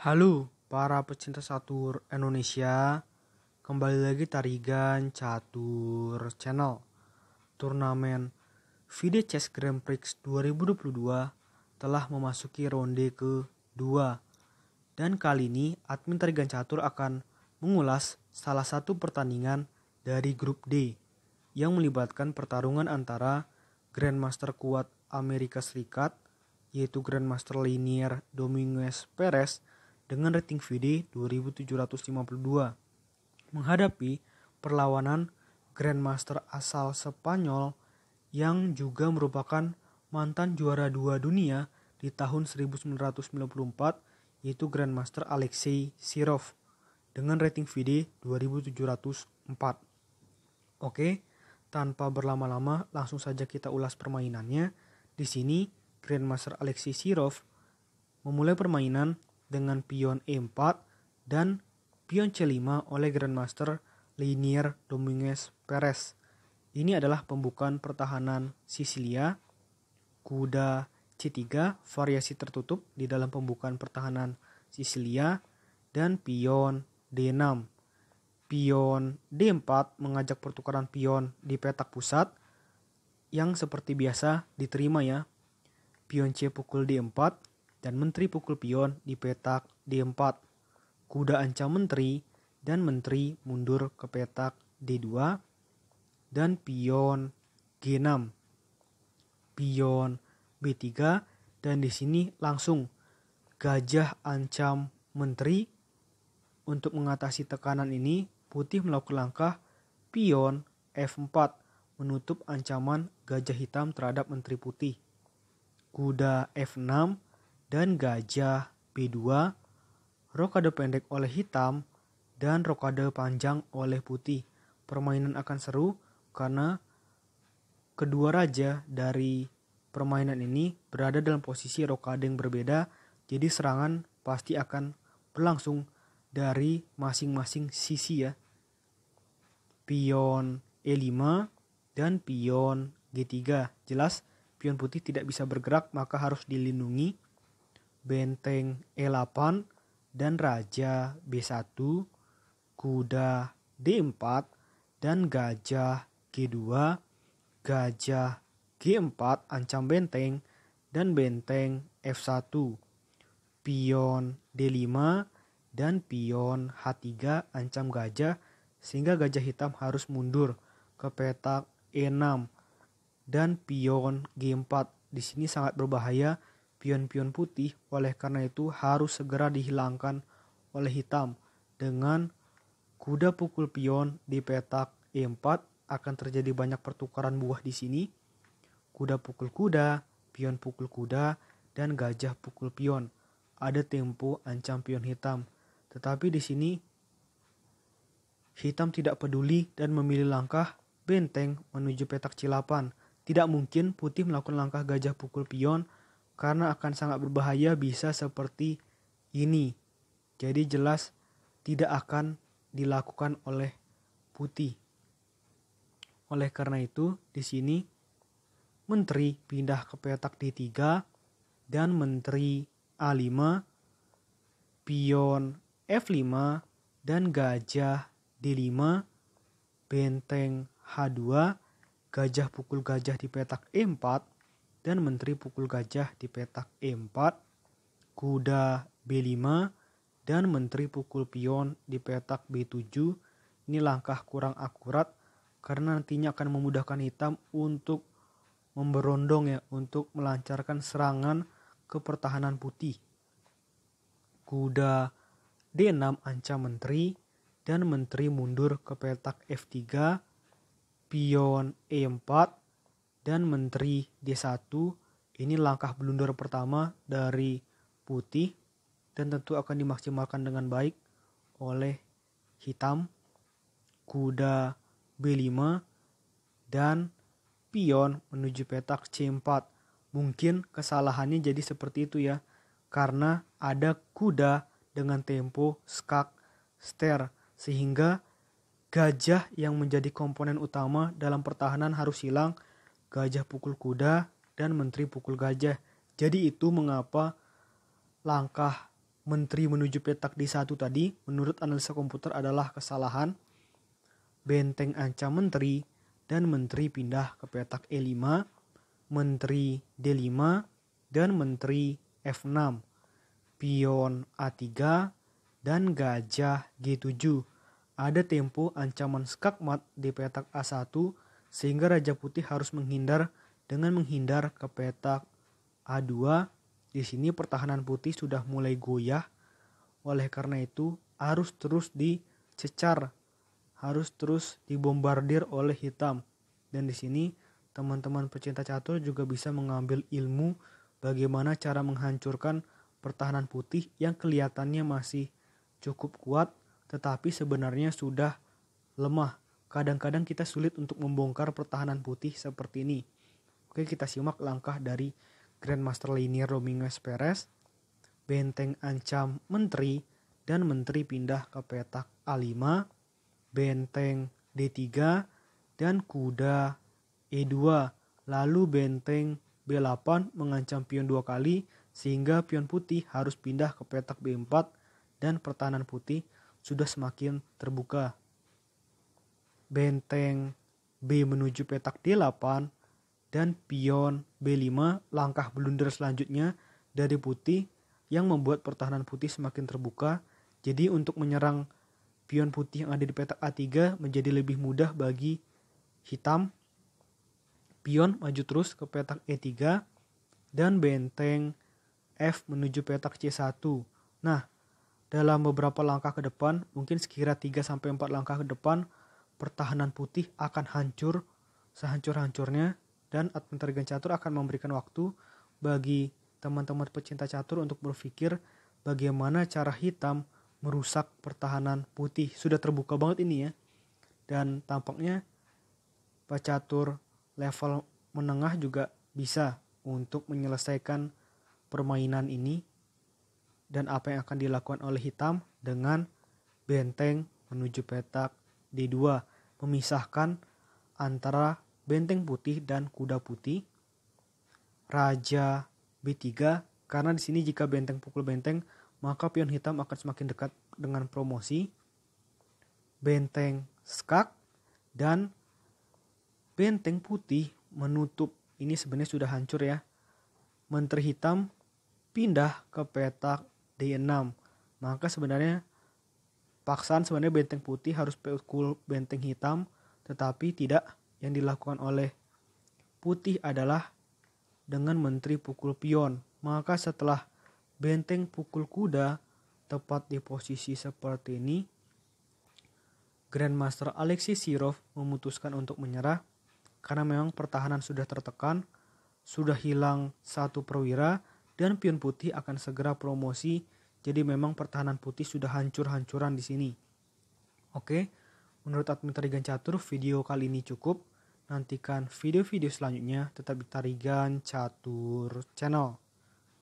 Halo para pecinta catur Indonesia, kembali lagi Tarigan Catur Channel. Turnamen FIDE Chess Grand Prix 2022 telah memasuki ronde kedua. Dan kali ini admin Tarigan Catur akan mengulas salah satu pertandingan dari grup D yang melibatkan pertarungan antara Grandmaster kuat Amerika Serikat yaitu Grandmaster Linier Dominguez Perez dengan rating FIDE 2752 menghadapi perlawanan Grandmaster asal Spanyol yang juga merupakan mantan juara 2 dunia di tahun 1994 yaitu Grandmaster Alexei Sirov dengan rating FIDE 2704. Oke, tanpa berlama-lama langsung saja kita ulas permainannya. Di sini Grandmaster Alexei Sirov memulai permainan dengan pion E4 dan pion C5 oleh Grandmaster Linier Dominguez Perez. Ini adalah pembukaan pertahanan Sisilia. Kuda C3 variasi tertutup di dalam pembukaan pertahanan Sisilia dan pion D6. Pion D4 mengajak pertukaran pion di petak pusat yang seperti biasa diterima ya. Pion C pukul D4 dan menteri pukul pion di petak D4. Kuda ancam menteri dan menteri mundur ke petak D2 dan pion G6. Pion B3 dan di sini langsung gajah ancam menteri. Untuk mengatasi tekanan ini putih melakukan langkah pion F4 menutup ancaman gajah hitam terhadap menteri putih. Kuda F6 dan gajah B2, rokade pendek oleh hitam dan rokade panjang oleh putih. Permainan akan seru karena kedua raja dari permainan ini berada dalam posisi rokade yang berbeda, jadi serangan pasti akan berlangsung dari masing-masing sisi ya. Pion E5 dan pion G3. Jelas pion putih tidak bisa bergerak maka harus dilindungi. Benteng E8 dan raja B1, kuda D4 dan gajah G2, gajah G4 ancam benteng dan benteng F1, pion D5 dan pion H3 ancam gajah sehingga gajah hitam harus mundur ke petak E6 dan pion G4. Di sini sangat berbahaya pion-pion putih, oleh karena itu harus segera dihilangkan oleh hitam. Dengan kuda pukul pion di petak E4 akan terjadi banyak pertukaran buah di sini. Kuda pukul kuda, pion pukul kuda, dan gajah pukul pion. Ada tempo ancam pion hitam. Tetapi di sini hitam tidak peduli dan memilih langkah benteng menuju petak C8. Tidak mungkin putih melakukan langkah gajah pukul pion karena akan sangat berbahaya, bisa seperti ini. Jadi jelas tidak akan dilakukan oleh putih. Oleh karena itu di sini menteri pindah ke petak D3 dan menteri A5, pion F5 dan gajah D5, benteng H2, gajah pukul gajah di petak E4 dan menteri pukul gajah di petak E4, kuda B5 dan menteri pukul pion di petak B7. Ini langkah kurang akurat karena nantinya akan memudahkan hitam untuk memberondong ya, untuk melancarkan serangan ke pertahanan putih. Kuda D6 ancam menteri dan menteri mundur ke petak F3, pion E4 dan menteri D1. Ini langkah blunder pertama dari putih dan tentu akan dimaksimalkan dengan baik oleh hitam. Kuda B5 dan pion menuju petak C4. Mungkin kesalahannya jadi seperti itu ya, karena ada kuda dengan tempo skak ster sehingga gajah yang menjadi komponen utama dalam pertahanan harus hilang. Gajah pukul kuda dan menteri pukul gajah. Jadi itu mengapa langkah menteri menuju petak D1 tadi menurut analisa komputer adalah kesalahan. Benteng ancam menteri dan menteri pindah ke petak E5, menteri D5, dan menteri F6, pion A3, dan gajah G7. Ada tempo ancaman skakmat di petak A1 sehingga Raja Putih harus menghindar dengan menghindar ke petak A2. Di sini pertahanan putih sudah mulai goyah. Oleh karena itu harus terus dicecar, harus terus dibombardir oleh hitam. Dan di sini teman-teman pecinta catur juga bisa mengambil ilmu bagaimana cara menghancurkan pertahanan putih yang kelihatannya masih cukup kuat tetapi sebenarnya sudah lemah. Kadang-kadang kita sulit untuk membongkar pertahanan putih seperti ini. Oke, kita simak langkah dari Grandmaster Linier Dominguez Perez. Benteng ancam menteri dan menteri pindah ke petak A5, benteng D3 dan kuda E2. Lalu benteng B8 mengancam pion 2 kali sehingga pion putih harus pindah ke petak B4 dan pertahanan putih sudah semakin terbuka. Benteng B menuju petak D8 dan pion B5, langkah blunder selanjutnya dari putih yang membuat pertahanan putih semakin terbuka. Jadi untuk menyerang pion putih yang ada di petak A3 menjadi lebih mudah bagi hitam. Pion maju terus ke petak E3 dan benteng F menuju petak C1. Nah, dalam beberapa langkah ke depan, mungkin sekira 3-4 langkah ke depan, pertahanan putih akan hancur sehancur-hancurnya. Dan admin Tarigan Catur akan memberikan waktu bagi teman-teman pecinta catur untuk berpikir bagaimana cara hitam merusak pertahanan putih. Sudah terbuka banget ini ya. Dan tampaknya pecatur level menengah juga bisa untuk menyelesaikan permainan ini. Dan apa yang akan dilakukan oleh hitam dengan benteng menuju petak D2. Memisahkan antara benteng putih dan kuda putih. Raja B3, karena di sini jika benteng pukul benteng, maka pion hitam akan semakin dekat dengan promosi. Benteng skak dan benteng putih menutup. Ini sebenarnya sudah hancur ya. Menteri hitam pindah ke petak D6. Maka sebenarnya paksaan sebenarnya benteng putih harus pukul benteng hitam, tetapi tidak. Yang dilakukan oleh putih adalah dengan menteri pukul pion. Maka setelah benteng pukul kuda tepat di posisi seperti ini, Grandmaster Alexei Sirov memutuskan untuk menyerah karena memang pertahanan sudah tertekan, sudah hilang satu perwira dan pion putih akan segera promosi. Jadi memang pertahanan putih sudah hancur-hancuran di sini. Oke. Menurut admin Tarigan Catur, video kali ini cukup. Nantikan video-video selanjutnya tetap di Tarigan Catur Channel.